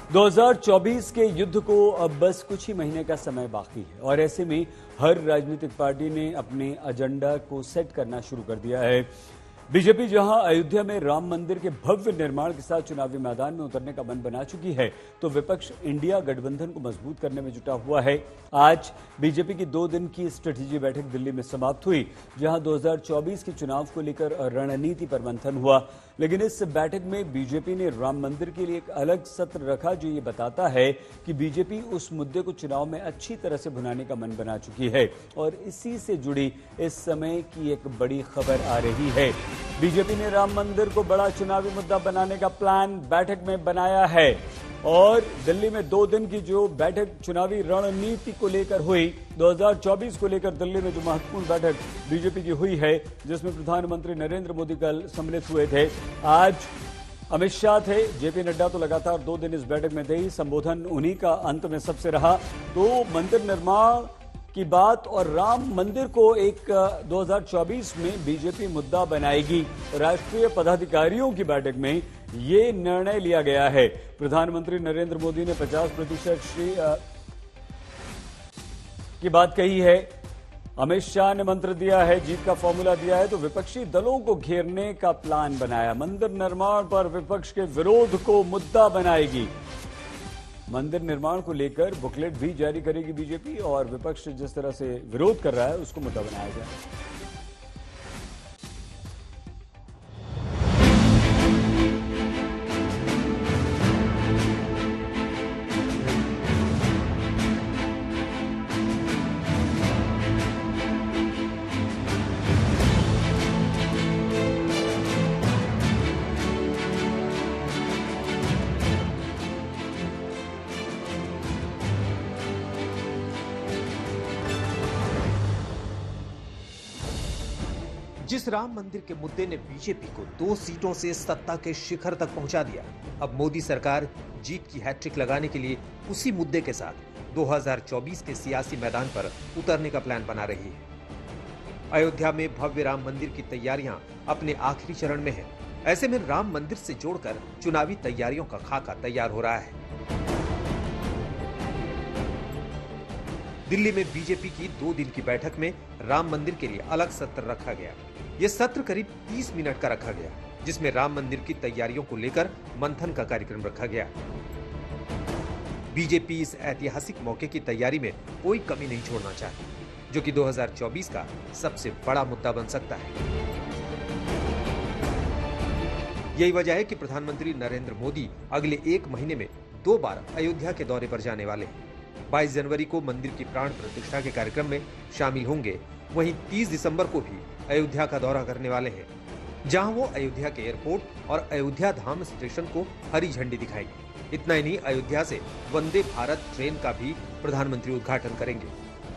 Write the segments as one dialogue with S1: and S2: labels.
S1: 2024 के युद्ध को अब बस कुछ ही महीने का समय बाकी है और ऐसे में हर राजनीतिक पार्टी ने अपने एजेंडा को सेट करना शुरू कर दिया है। बीजेपी जहां अयोध्या में राम मंदिर के भव्य निर्माण के साथ चुनावी मैदान में उतरने का मन बना चुकी है, तो विपक्ष इंडिया गठबंधन को मजबूत करने में जुटा हुआ है। आज बीजेपी की 2 दिन की स्ट्रेटेजी बैठक दिल्ली में समाप्त हुई, जहां 2024 के चुनाव को लेकर रणनीति पर मंथन हुआ। लेकिन इस बैठक में बीजेपी ने राम मंदिर के लिए एक अलग सत्र रखा, जो ये बताता है कि बीजेपी उस मुद्दे को चुनाव में अच्छी तरह से भुनाने का मन बना चुकी है। और इसी से जुड़ी इस समय की एक बड़ी खबर आ रही है। बीजेपी ने राम मंदिर को बड़ा चुनावी मुद्दा बनाने का प्लान बैठक में बनाया है और दिल्ली में 2 दिन की जो बैठक चुनावी रणनीति को लेकर हुई, 2024 को लेकर दिल्ली में जो महत्वपूर्ण बैठक बीजेपी की हुई है, जिसमें प्रधानमंत्री नरेंद्र मोदी कल सम्मिलित हुए थे। आज अमित शाह थे, जेपी नड्डा तो लगातार 2 दिन इस बैठक में थे ही, संबोधन उन्हीं का अंत में सबसे रहा। तो मंदिर निर्माण की बात और राम मंदिर को एक 2024 में बीजेपी मुद्दा बनाएगी। राष्ट्रीय पदाधिकारियों की बैठक में ये निर्णय लिया गया है। प्रधानमंत्री नरेंद्र मोदी ने 50% की बात कही है। अमित शाह ने मंत्र दिया है, जीत का फॉर्मूला दिया है, तो विपक्षी दलों को घेरने का प्लान बनाया। मंदिर निर्माण पर विपक्ष के विरोध को मुद्दा बनाएगी। मंदिर निर्माण को लेकर बुकलेट भी जारी करेगी बीजेपी और विपक्ष जिस तरह से विरोध कर रहा है उसको मुद्दा बनाया जाए।
S2: जिस राम मंदिर के मुद्दे ने बीजेपी को 2 सीटों से सत्ता के शिखर तक पहुंचा दिया, अब मोदी सरकार जीत की हैट्रिक लगाने के लिए उसी मुद्दे के साथ 2024 के सियासी मैदान पर उतरने का प्लान बना रही है। अयोध्या में भव्य राम मंदिर की तैयारियां अपने आखिरी चरण में है। ऐसे में राम मंदिर से जोड़कर चुनावी तैयारियों का खाका तैयार हो रहा है। दिल्ली में बीजेपी की 2 दिन की बैठक में राम मंदिर के लिए अलग सत्र रखा गया। यह सत्र करीब 30 मिनट का रखा गया, जिसमें राम मंदिर की तैयारियों को लेकर मंथन का कार्यक्रम रखा गया। बीजेपी इस ऐतिहासिक मौके की तैयारी में कोई कमी नहीं छोड़ना चाहती, जो कि 2024 का सबसे बड़ा मुद्दा बन सकता है। यही वजह है कि प्रधानमंत्री नरेंद्र मोदी अगले 1 महीने में 2 बार अयोध्या के दौरे पर जाने वाले हैं। 22 जनवरी को मंदिर की प्राण प्रतिष्ठा के कार्यक्रम में शामिल होंगे। वहीं 30 दिसंबर को भी अयोध्या का दौरा करने वाले हैं, जहां वो अयोध्या के एयरपोर्ट और अयोध्या धाम स्टेशन को हरी झंडी दिखाएंगे। इतना ही नहीं, अयोध्या से वंदे भारत ट्रेन का भी प्रधानमंत्री उद्घाटन करेंगे।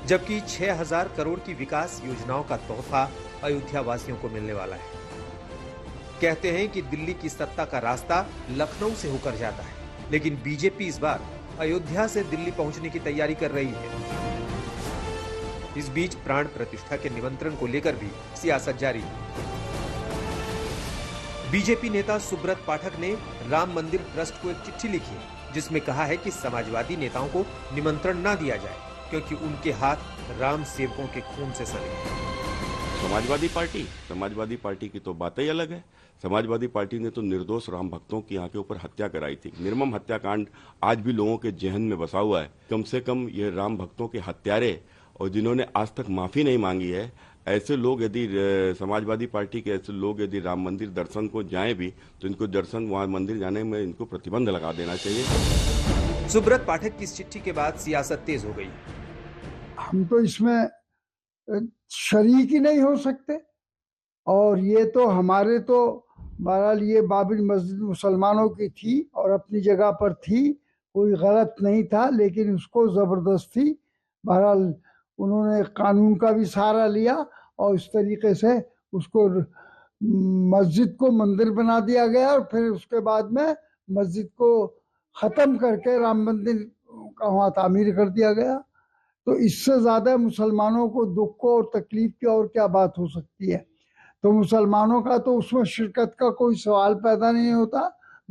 S2: जबकि 6000 करोड़ की विकास योजनाओं का तोहफा अयोध्या वासियों को मिलने वाला है। कहते हैं कि दिल्ली की सत्ता का रास्ता लखनऊ से होकर जाता है, लेकिन बीजेपी इस बार अयोध्या से दिल्ली पहुंचने की तैयारी कर रही है। इस बीच प्राण प्रतिष्ठा के निमंत्रण को लेकर भी सियासत जारी है। बीजेपी नेता सुब्रत पाठक ने राम मंदिर ट्रस्ट को एक चिट्ठी लिखी, जिसमें कहा है कि समाजवादी नेताओं को निमंत्रण न दिया जाए, क्योंकि उनके हाथ राम सेवकों के खून से सने हैं।
S3: समाजवादी पार्टी की तो बात ही अलग है। समाजवादी पार्टी ने तो निर्दोष राम भक्तों की यहाँ के ऊपर हत्या कराई थी। निर्मम हत्याकांड आज भी लोगों के जहन में बसा हुआ है। कम से कम ये राम भक्तों के हत्यारे और जिन्होंने आज तक माफी नहीं मांगी है, ऐसे लोग यदि समाजवादी पार्टी के ऐसे लोग यदि राम मंदिर दर्शन को जाएं भी, तो इनको दर्शन वहां मंदिर जाने में इनको प्रतिबंध लगा देना चाहिए।
S2: सुब्रत पाठक की चिट्ठी के बाद सियासत तेज हो गई।
S4: हम तो इसमें शरीक ही नहीं हो सकते, और ये तो हमारे तो बहरहाल ये बाबरी मस्जिद मुसलमानों की थी और अपनी जगह पर थी, कोई गलत नहीं था, लेकिन उसको जबरदस्ती बहरहाल उन्होंने कानून का भी सहारा लिया और इस तरीके से उसको मस्जिद को मंदिर बना दिया गया और फिर उसके बाद में मस्जिद को ख़त्म करके राम मंदिर का वहाँ तामीर कर दिया गया। तो इससे ज़्यादा मुसलमानों को दुख और तकलीफ की और क्या बात हो सकती है। तो मुसलमानों का तो उसमें शिरकत का कोई सवाल पैदा नहीं होता,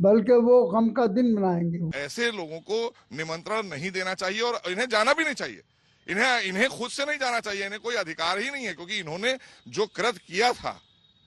S4: बल्कि वो गम का दिन मनाएंगे।
S5: ऐसे लोगों को निमंत्रण नहीं देना चाहिए और इन्हें जाना भी नहीं चाहिए। इन्हें खुद से नहीं जाना चाहिए, इन्हें कोई अधिकार ही नहीं है, क्योंकि इन्होंने जो कृत्य किया था,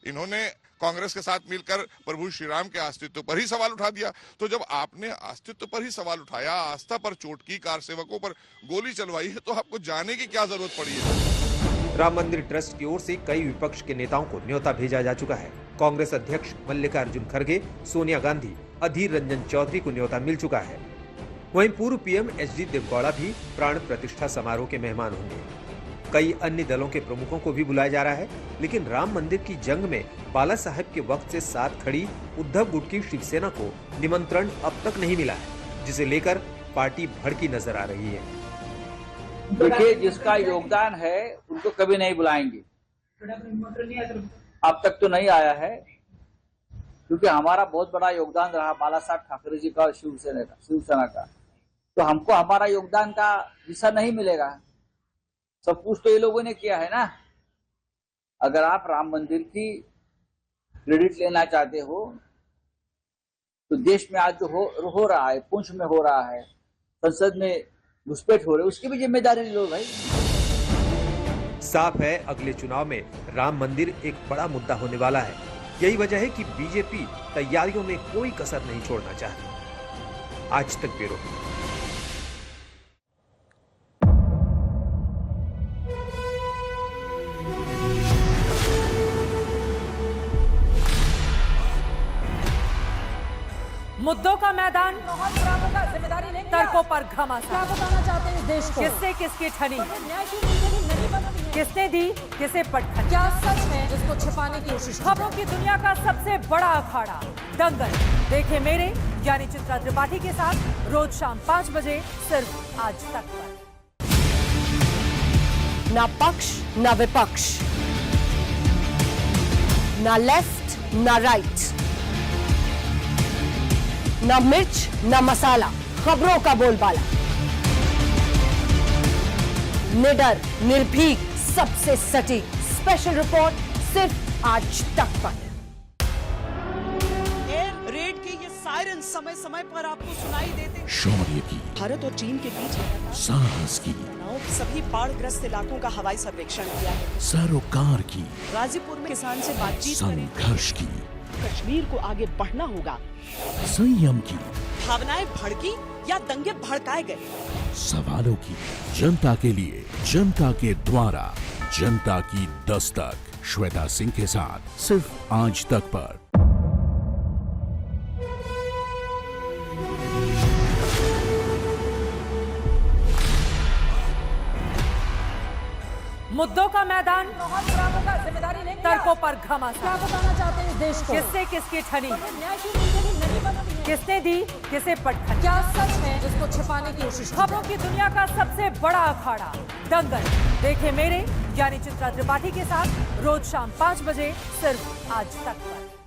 S5: इन्होंने कांग्रेस के साथ मिलकर प्रभु श्री राम के अस्तित्व पर ही सवाल उठा दिया। तो जब आपने अस्तित्व पर ही सवाल उठाया, आस्था पर चोट की, कार सेवकों पर गोली चलवाई है, तो आपको जाने की क्या जरूरत पड़ी है?
S2: राम मंदिर ट्रस्ट की ओर से कई विपक्ष के नेताओं को न्योता भेजा जा चुका है। कांग्रेस अध्यक्ष मल्लिकार्जुन खड़गे, सोनिया गांधी, अधीर रंजन चौधरी को न्योता मिल चुका है। वहीं पूर्व पीएम एचडी देवगौड़ा भी प्राण प्रतिष्ठा समारोह के मेहमान होंगे। कई अन्य दलों के प्रमुखों को भी बुलाया जा रहा है, लेकिन राम मंदिर की जंग में बाला साहेब के वक्त से साथ खड़ी उद्धव गुट की शिवसेना को निमंत्रण अब तक नहीं मिला है, जिसे लेकर पार्टी भड़की नजर आ रही है।
S6: देखिए, जिसका योगदान है उनको कभी नहीं बुलाएंगे। अब तक तो नहीं आया है, क्योंकि हमारा बहुत बड़ा योगदान रहा बाला साहब ठाकरे जी का और शिवसेना का। तो हमको हमारा योगदान का हिस्सा नहीं मिलेगा। सब कुछ तो ये लोगों ने किया है ना। अगर आप राम मंदिर की क्रेडिट लेना चाहते हो तो देश में आज जो हो रहा है, पुंछ में हो रहा है, संसद में घुसपैठ हो रही है, उसकी भी जिम्मेदारी लो भाई।
S2: साफ है, अगले चुनाव में राम मंदिर एक बड़ा मुद्दा होने वाला है। यही वजह है कि बीजेपी तैयारियों में कोई कसर नहीं छोड़ना चाहती। आज तक ब्यूरो।
S7: मुद्दों का मैदान, तर्कों पर घमासान।
S8: क्या बताना चाहते हैं इस देश को?
S7: किससे किसकी ठनी,
S8: न्याय की नीति नहीं बनती है।
S7: किसने दी किसे पटखनी।
S8: क्या सच है जिसको छिपाने की कोशिश?
S7: खबरों की दुनिया का सबसे बड़ा अखाड़ा दंगल देखे मेरे यानी चित्रा त्रिपाठी के साथ रोज शाम 5 बजे सिर्फ आज तक पर।
S8: ना पक्ष ना विपक्ष, ना लेफ्ट ना राइट, ना मिर्च ना मसाला, खबरों का बोलबाला। निडर, निर्भीक, सबसे सटीक स्पेशल रिपोर्ट सिर्फ आज तक पर।
S9: एयर रेड के ये सायरन समय समय पर आपको सुनाई देते।
S10: शौर्य की,
S9: भारत और चीन के बीच
S10: साहस की,
S9: सभी बाढ़ग्रस्त इलाकों का हवाई सर्वेक्षण किया है।
S10: सरोकार की,
S9: गाजीपुर में किसान से बातचीत करें।
S10: संघर्ष की,
S9: कश्मीर को आगे बढ़ना होगा।
S10: संयम की,
S9: भावनाएं भड़की या दंगे भड़काए गए।
S10: सवालों की, जनता के लिए, जनता के द्वारा, जनता की दस्तक। श्वेता सिंह के साथ सिर्फ आज तक पर।
S7: मुद्दों का मैदान, तर्कों पर घमासान।
S8: क्या बताना चाहते हैं इस देश को?
S7: किससे किसकी ठनी,
S8: न्याय की नीति नहीं बनती है।
S7: किसने दी किसे पटखनी।
S8: क्या सच है जिसको छिपाने की कोशिश?
S7: खबरों की दुनिया का सबसे बड़ा अखाड़ा दंगल देखे मेरे यानी चित्रा त्रिपाठी के साथ रोज शाम 5 बजे सिर्फ आज तक पर।